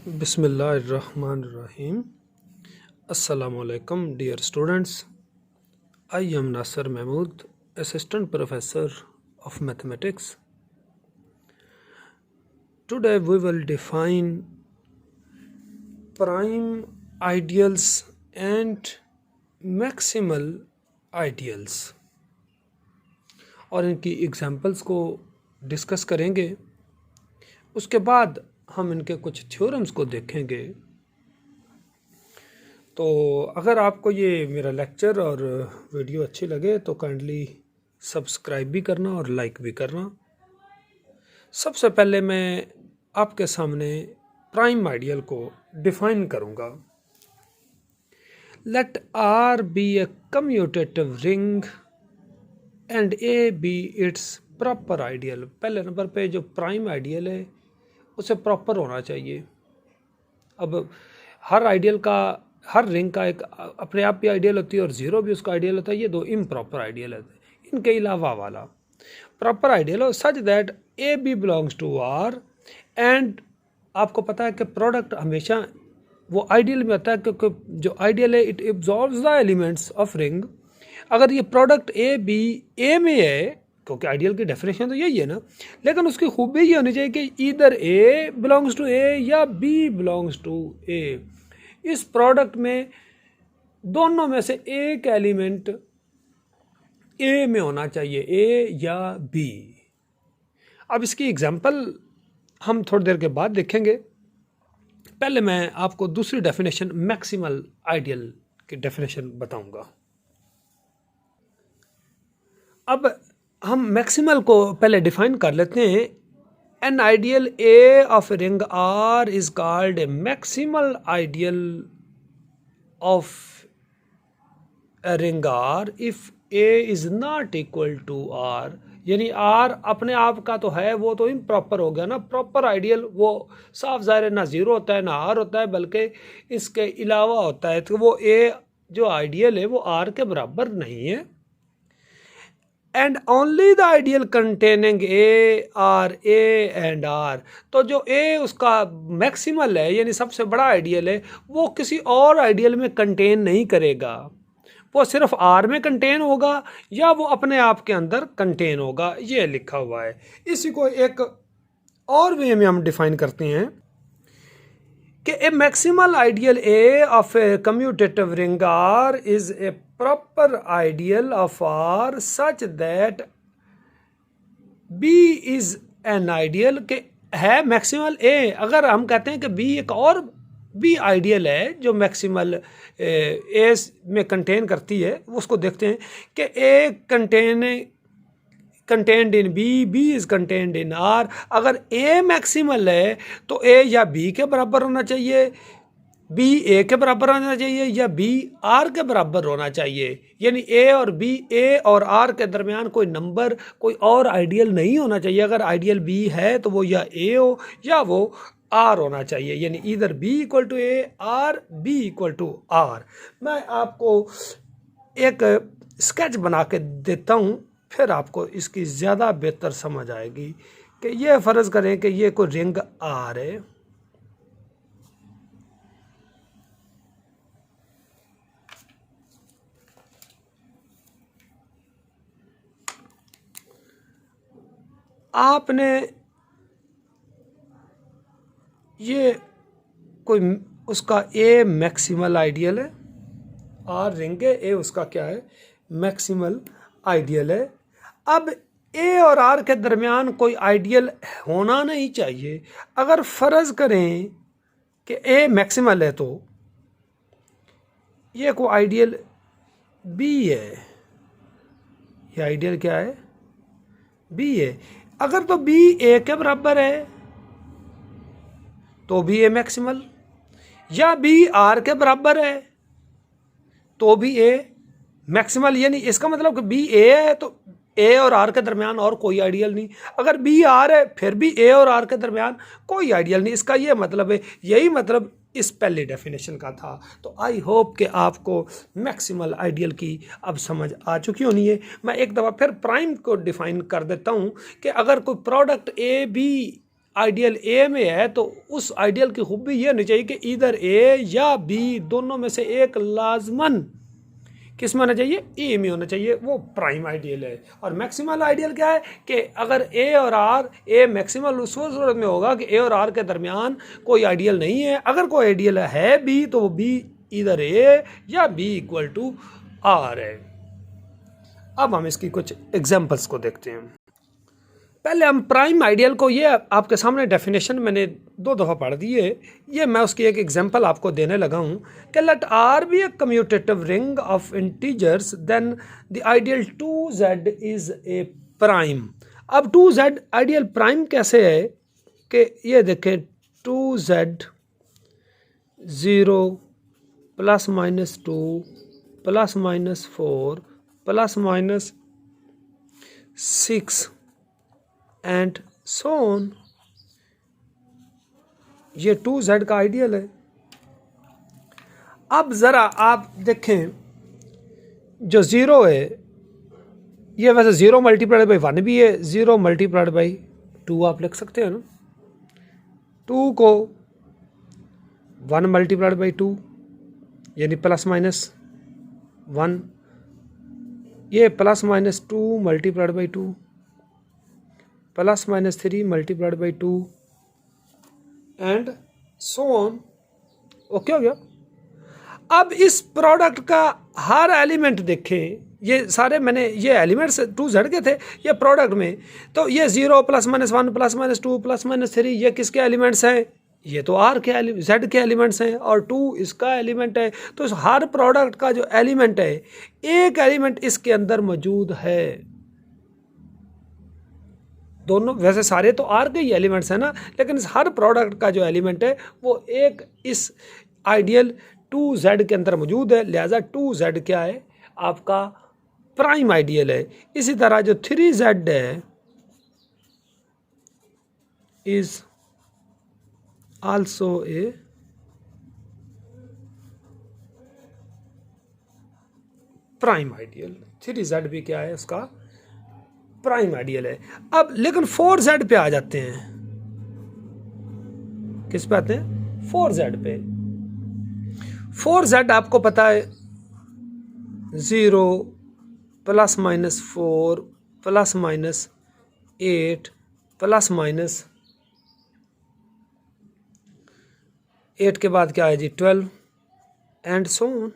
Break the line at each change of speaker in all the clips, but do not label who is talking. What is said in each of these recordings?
Bismillahirrahmanirrahim. Assalamu alaikum, dear students. I am Nasser Mahmood, Assistant Professor of Mathematics. Today we will define prime ideals and maximal ideals और इनकी examples को discuss करेंगे। उसके बाद हम इनके कुछ थ्योरम्स को देखेंगे। तो अगर आपको ये मेरा लेक्चर और वीडियो अच्छी लगे तो काइंडली सब्सक्राइब भी करना और लाइक भी करना। सबसे पहले मैं आपके सामने प्राइम आइडियल को डिफाइन करूँगा। Let R be a commutative ring and A be its proper ideal. पहले नंबर पे जो प्राइम आइडियल है उसे प्रॉपर होना चाहिए। अब हर आइडियल का, हर रिंग का एक अपने आप भी आइडियल होती है और ज़ीरो भी उसका आइडियल होता है। ये दो इम्प्रॉपर आइडियल होते हैं। इनके अलावा वाला प्रॉपर आइडियल हो such that A B belongs to R and आपको पता है कि प्रोडक्ट हमेशा वो आइडियल में होता है क्योंकि जो आइडियल है it absorbs the elements of ring. अगर ये प्रोडक्ट ए बी ए में है क्योंकि आइडियल की डेफिनेशन तो यही है ना, लेकिन उसकी खूबी ये होनी चाहिए कि इधर ए बिलोंग्स टू ए या बी बिलोंग्स टू ए। इस प्रोडक्ट में दोनों में से एक एलिमेंट ए में होना चाहिए, ए या बी। अब इसकी एग्जांपल हम थोड़ी देर के बाद देखेंगे। पहले मैं आपको दूसरी डेफिनेशन मैक्सिमल आइडियल की डेफिनेशन बताऊंगा। अब हम मैक्सिमल को पहले डिफाइन कर लेते हैं। An ideal A of ring R is called a maximal ideal of a ring R if A is not equal to R. यानी आर अपने आप का तो है, वो तो इम्प्रॉपर हो गया ना। प्रॉपर आइडियल वो साफ ज़ाहिर है, ना ज़ीरो होता है ना आर होता है, बल्कि इसके अलावा होता है। तो वो ए जो आइडियल है वो आर के बराबर नहीं है। And only the ideal containing A R A and R. तो जो ए उसका मैक्सिमल है यानी सबसे बड़ा आइडियल है, वो किसी और आइडियल में कंटेन नहीं करेगा। वो सिर्फ आर में कंटेन होगा या वो अपने आप के अंदर कंटेन होगा, ये लिखा हुआ है। इसी को एक और वे में हम डिफाइन करते हैं कि a maximal ideal A of a commutative ring R is a proper ideal of R such that B is an ideal के है मैक्सिमल ए। अगर हम कहते हैं कि बी एक और बी आइडियल है जो मैक्सिमल ए में कंटेन करती है, उसको देखते हैं कि A contained in B, B is contained in R. अगर ए मैक्सिमल है तो ए या बी के बराबर होना चाहिए, बी ए के बराबर होना चाहिए या बी आर के बराबर होना चाहिए। यानी ए और बी, ए और आर के दरमियान कोई नंबर, कोई और आइडियल नहीं होना चाहिए। अगर आइडियल बी है तो वो या ए हो या वो आर होना चाहिए। यानी इधर B equal to A R, B equal to R. मैं आपको एक स्केच बना के देता हूँ, फिर आपको इसकी ज़्यादा बेहतर समझ आएगी। कि ये फ़र्ज़ करें कि ये कोई रिंग आर है। आपने ये कोई उसका ए मैक्सिमल आइडियल है, आर रिंग है, ए उसका क्या है मैक्सिमल आइडियल है। अब ए और आर के दरमियान कोई आइडियल होना नहीं चाहिए। अगर फ़र्ज़ करें कि ए मैक्सिमल है तो ये कोई आइडियल बी है। ये आइडियल क्या है? बी है। अगर तो बी ए के बराबर है तो भी ए मैक्सिमल, या बी आर के बराबर है तो भी ए मैक्सिमल। यानी इसका मतलब कि बी ए है तो ए और आर के दरमियान और कोई आइडियल नहीं। अगर बी आर है फिर भी ए और आर के दरमियान कोई आइडियल नहीं। इसका ये मतलब है, यही मतलब इस पहली डेफिनेशन का था। तो आई होप कि आपको मैक्सिमल आइडियल की अब समझ आ चुकी होनी है। मैं एक दफ़ा फिर प्राइम को डिफाइन कर देता हूँ कि अगर कोई प्रोडक्ट ए बी आइडियल ए में है तो उस आइडियल की खूबी ये होनी चाहिए कि इधर ए या बी दोनों में से एक लाजमन किस में होना चाहिए, ए में होना चाहिए, वो प्राइम आइडियल है। और मैक्सिमल आइडियल क्या है कि अगर ए और आर, ए मैक्सिमल उस सूरत में होगा कि ए और आर के दरमियान कोई आइडियल नहीं है, अगर कोई आइडियल है बी तो वो बी इधर ए या बी इक्वल टू आर है। अब हम इसकी कुछ एग्जांपल्स को देखते हैं। पहले हम प्राइम आइडियल को, ये आपके सामने डेफिनेशन मैंने 2 दफ़ा पढ़ दी है, ये मैं उसकी एक एग्जांपल आपको देने लगा हूँ कि let R be a commutative ring of integers then the ideal 2z is a prime. अब 2z आइडियल प्राइम कैसे है कि ये देखें 2z 0 plus minus 2 plus minus 4 plus minus 6 and so on, ये 2z का आइडियल है। अब ज़रा आप देखें जो 0 है ये वैसे 0 मल्टीप्लाइड बाई 1 भी है, 0 मल्टीप्लाइड बाई 2 आप लिख सकते हैं ना, 2 को 1 मल्टीप्लाइड बाई 2 यानी प्लस माइनस 1, ये plus minus 2 multiplied by 2 plus minus 3 multiplied by 2 and so on. Okay हो गया। अब इस प्रोडक्ट का हर एलिमेंट देखें, ये सारे मैंने ये एलिमेंट्स 2z के थे ये प्रोडक्ट में, तो ये 0 plus minus 1 plus minus 2 plus minus 3 ये किसके एलिमेंट्स हैं, ये तो r के z के एलिमेंट्स हैं और 2 इसका एलिमेंट है। तो इस हर प्रोडक्ट का जो एलिमेंट है एक एलिमेंट इसके अंदर मौजूद है। दोनों वैसे सारे तो r के ही एलिमेंट्स हैं ना, लेकिन इस हर प्रोडक्ट का जो एलिमेंट है वो एक इस आइडियल 2z के अंदर मौजूद है, लिहाजा 2z क्या है आपका प्राइम आइडियल है। इसी तरह जो 3z है is also a prime ideal, 3z भी क्या है उसका प्राइम आइडियल है। अब लेकिन 4z पे आ जाते हैं, किस पे आते हैं 4z पे। 4z आपको पता है 0 plus minus 4 plus minus 8 plus minus 8 के बाद क्या है जी 12 एंड सो ऑन।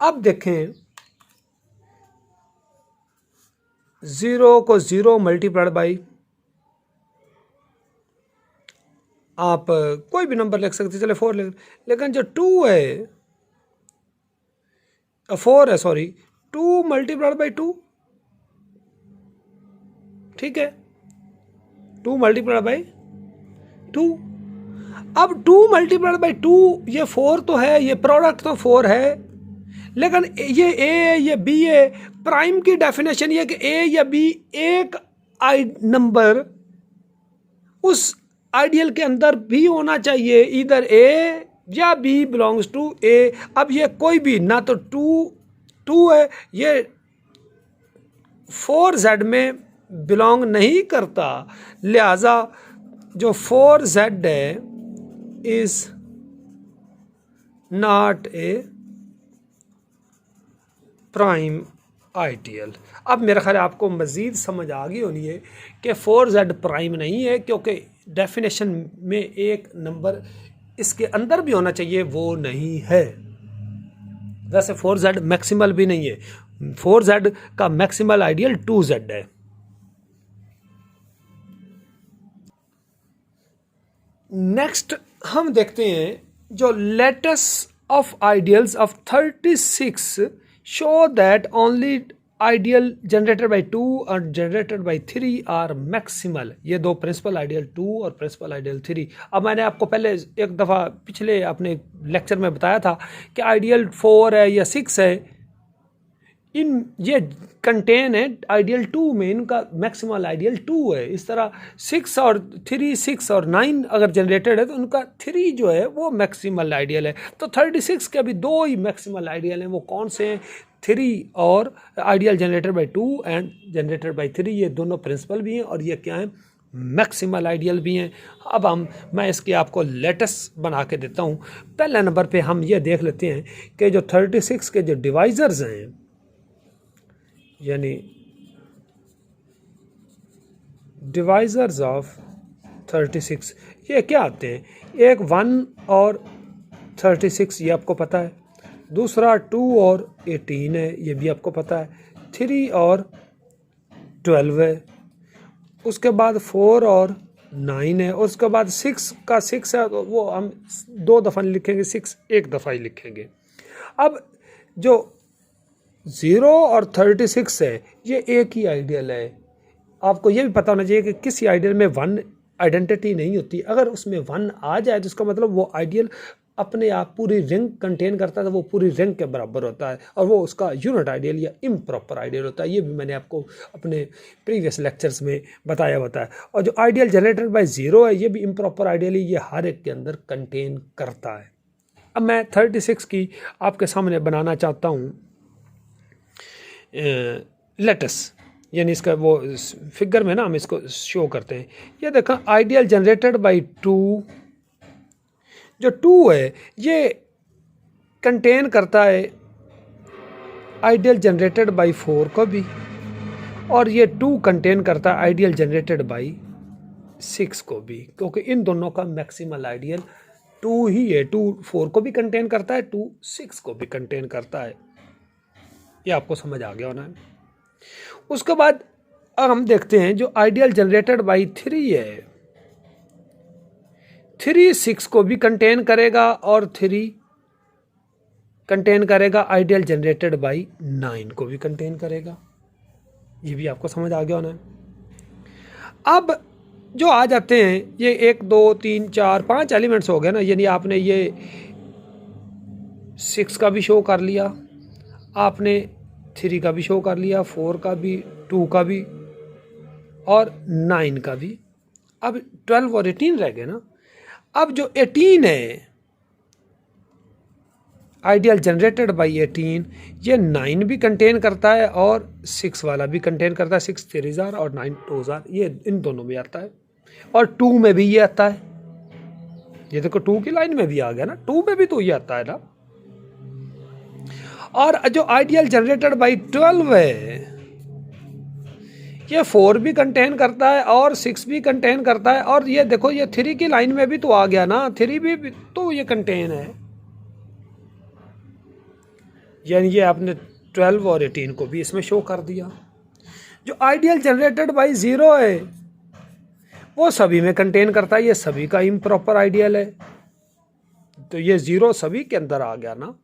अब देखें 0 को 0 मल्टीप्लाइड बाई, आप कोई भी नंबर लिख सकते, चले 4 लिख, लेकिन जो 2 है 4 है सॉरी 2 मल्टीप्लाइड बाई 2, ठीक है 2 मल्टीप्लाइड बाई 2। अब 2 मल्टीप्लाइड बाई 2 ये 4 तो है, ये प्रोडक्ट तो 4 है, लेकिन ये ए ये बी है। प्राइम की डेफिनेशन ये कि ए या बी एक नंबर उस आइडियल के अंदर भी होना चाहिए, इधर ए या बी बिलोंग्स टू ए। अब ये कोई भी ना तो 2 है, ये 4z में बिलोंग नहीं करता, लिहाजा जो 4z है is not a prime ideal. अब मेरा ख्याल आपको मज़ीद समझ आ गई होनी है कि 4z प्राइम नहीं है, क्योंकि डेफिनेशन में एक नंबर इसके अंदर भी होना चाहिए वो नहीं है। वैसे 4z मैक्सिमल भी नहीं है, 4z का मैक्सिमल आइडियल 2z है। नेक्स्ट हम देखते हैं जो lattice of ideals of 36 show that only ideal generated by 2 and generated by 3 are maximal। ये दो प्रिंसिपल आइडियल 2 और प्रिंसिपल आइडियल 3। अब मैंने आपको पहले एक दफ़ा पिछले अपने लेक्चर में बताया था कि आइडियल 4 है या 6 है, इन ये कंटेन है आइडियल 2 में, इनका मैक्सिमल आइडियल 2 है। इस तरह 6 और 3 6 और 9 अगर जनरेटेड है तो उनका 3 जो है वो मैक्सिमल आइडियल है। तो 36 के अभी 2 ही मैक्सिमल आइडियल हैं, वो कौन से हैं 3 और ideal generated by 2 and generated by 3, ये दोनों प्रिंसिपल भी हैं और ये क्या हैं मैक्सिमल आइडियल भी हैं। अब मैं इसकी आपको लेटेस्ट बना के देता हूँ। पहले नंबर पे हम ये देख लेते हैं कि जो 36 के जो डिवाइजर्स हैं, यानी डिवाइजर्स ऑफ 36, ये क्या आते हैं? एक 1 और 36, ये आपको पता है। दूसरा 2 और 18 है, ये भी आपको पता है। 3 और 12 है। उसके बाद 4 और 9 है। उसके बाद 6 का 6 है, तो वो हम 2 दफ़ा नहीं लिखेंगे, 6 एक दफ़ा ही लिखेंगे। अब जो 0 और 36 है, ये एक ही आइडियल है। आपको ये भी पता होना चाहिए कि किसी आइडियल में 1 आइडेंटिटी नहीं होती। अगर उसमें 1 आ जाए तो इसका मतलब वो आइडियल अपने आप पूरी रिंग कंटेन करता है, तो वो पूरी रिंग के बराबर होता है और वो उसका यूनिट आइडियल या इम्प्रॉपर आइडियल होता है। ये भी मैंने आपको अपने प्रीवियस लेक्चर्स में बताया होता है। और जो आइडियल जनरेटेड बाय 0 है, ये भी इम्प्रॉपर आइडियल ही ये हर एक के अंदर कंटेन करता है। अब मैं 36 की आपके सामने बनाना चाहता हूँ लेटेस्ट, यानी इसका वो फिगर में ना हम इसको शो करते हैं। ये देखा, आइडियल जनरेटेड बाय 2, जो 2 है ये कंटेन करता है आइडियल जनरेटेड बाय 4 को भी, और ये 2 कंटेन करता है आइडियल जनरेटेड बाय 6 को भी, क्योंकि इन दोनों का मैक्सिमल आइडियल 2 ही है। 2 4 को भी कंटेन करता है, 2 6 को भी कंटेन करता है। ये आपको समझ आ गया होना है। उसके बाद अब हम देखते हैं जो आइडियल जनरेटेड बाय 3 है, 3 6 को भी कंटेन करेगा और 3 कंटेन करेगा आइडियल जनरेटेड बाय 9 को भी कंटेन करेगा। ये भी आपको समझ आ गया होना है। अब जो आ जाते हैं ये 1 2 3 4 5 एलिमेंट्स हो गए ना, यानी आपने ये 6 का भी शो कर लिया, आपने 3 का भी शो कर लिया, 4 का भी, 2 का भी और 9 का भी। अब 12 और 18 रह गए ना। अब जो 18 है आइडियल जनरेटेड बाय 18, ये 9 भी कंटेन करता है और 6 वाला भी कंटेन करता है। 6 3 और 9 2, ये इन दोनों में आता है और 2 में भी ये आता है। ये देखो 2 की लाइन में भी आ गया ना, 2 में भी तो ये आता है ना। और जो आइडियल जनरेटेड बाय 12 है, ये 4 भी कंटेन करता है और 6 भी कंटेन करता है, और ये देखो ये 3 की लाइन में भी तो आ गया ना, 3 भी तो ये कंटेन है। यानी ये आपने 12 और 18 को भी इसमें शो कर दिया। जो आइडियल जनरेटेड बाय 0 है वो सभी में कंटेन करता है, ये सभी का इम्प्रॉपर आइडियल है, तो ये 0 सभी के अंदर आ गया ना।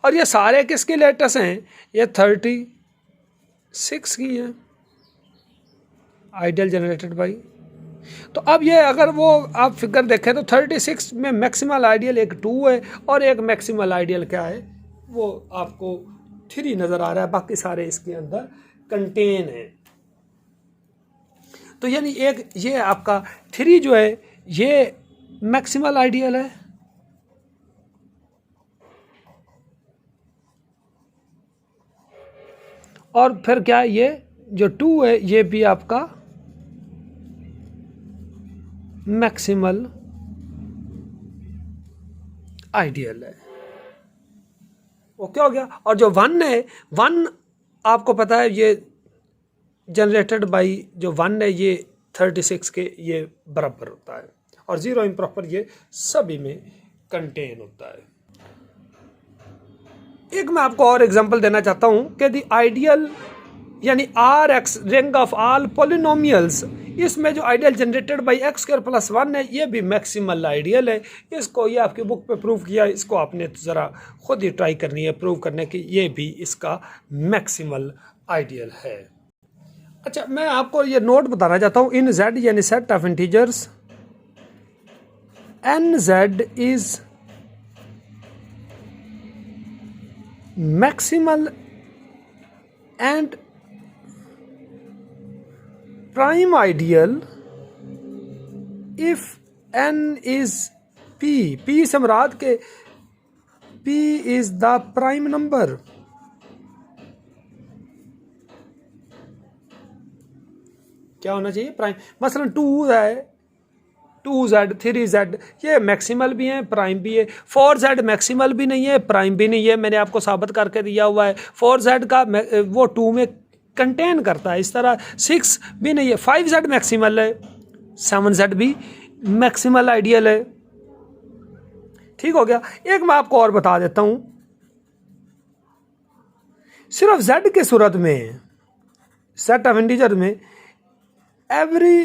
और ये सारे किसके लेटेस्ट हैं? ये 36 की हैं आइडियल जनरेटेड बाय। तो अब ये अगर वो आप फिगर देखें तो 36 में मैक्सिमल आइडियल एक 2 है और एक मैक्सिमल आइडियल क्या है, वो आपको 3 नज़र आ रहा है, बाकी सारे इसके अंदर कंटेन है। तो यानी एक ये आपका 3 जो है ये मैक्सिमल आइडियल है, और फिर क्या ये जो 2 है ये भी आपका मैक्सिमल आइडियल है। वो क्या हो गया? और जो 1 है, 1 आपको पता है ये जनरेटेड बाय जो 1 है ये 36 के ये बराबर होता है, और 0 इम्प्रॉपर ये सभी में कंटेन होता है। एक मैं आपको और एग्जांपल देना चाहता हूं कि द आइडियल यानी Rx ring of all polynomials, इसमें जो आइडियल जनरेटेड बाय x² + 1 है ये भी मैक्सिमल आइडियल है। इसको ये आपकी बुक पे प्रूव किया, इसको आपने ज़रा खुद ही ट्राई करनी है प्रूव करने की, ये भी इसका मैक्सिमल आइडियल है। अच्छा, मैं आपको ये नोट बताना चाहता हूँ, इन z यानी set of integers nz is maximal and prime ideal if n is p से मुराद के p is the prime number। क्या होना चाहिए, प्राइम। मसलन 2 है, 2z 3z ये मैक्सिमल भी है प्राइम भी है। 4z मैक्सिमल भी नहीं है प्राइम भी नहीं है, मैंने आपको साबित करके दिया हुआ है। 4z का वो 2 में कंटेन करता है, इस तरह 6 भी नहीं है। 5z मैक्सिमल है, 7z भी मैक्सिमल आइडियल है। ठीक हो गया। एक मैं आपको और बता देता हूं, सिर्फ z के सूरत में सेट ऑफ इंटीजर में every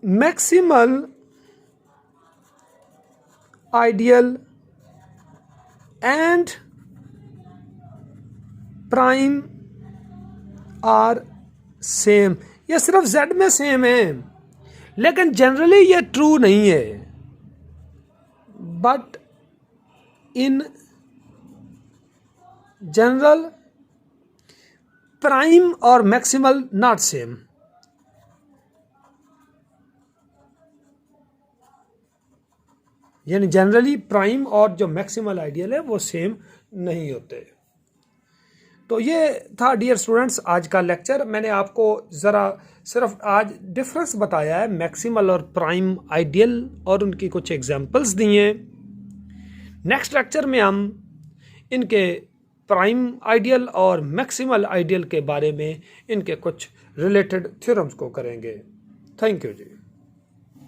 maximal ideal and prime are same, ये सिर्फ z में सेम है, लेकिन जनरली ये ट्रू नहीं है। बट इन जनरल प्राइम और मैक्सिमल नॉट सेम। यानी जनरली प्राइम और जो मैक्सिमल आइडियल है वो सेम नहीं होते। तो ये था डियर स्टूडेंट्स आज का लेक्चर। मैंने आपको ज़रा सिर्फ आज डिफरेंस बताया है मैक्सिमल और प्राइम आइडियल और उनकी कुछ एग्जांपल्स दी हैं। नेक्स्ट लेक्चर में हम इनके प्राइम आइडियल और मैक्सिमल आइडियल के बारे में इनके कुछ रिलेटेड थ्योरम्स को करेंगे। Thank you ji.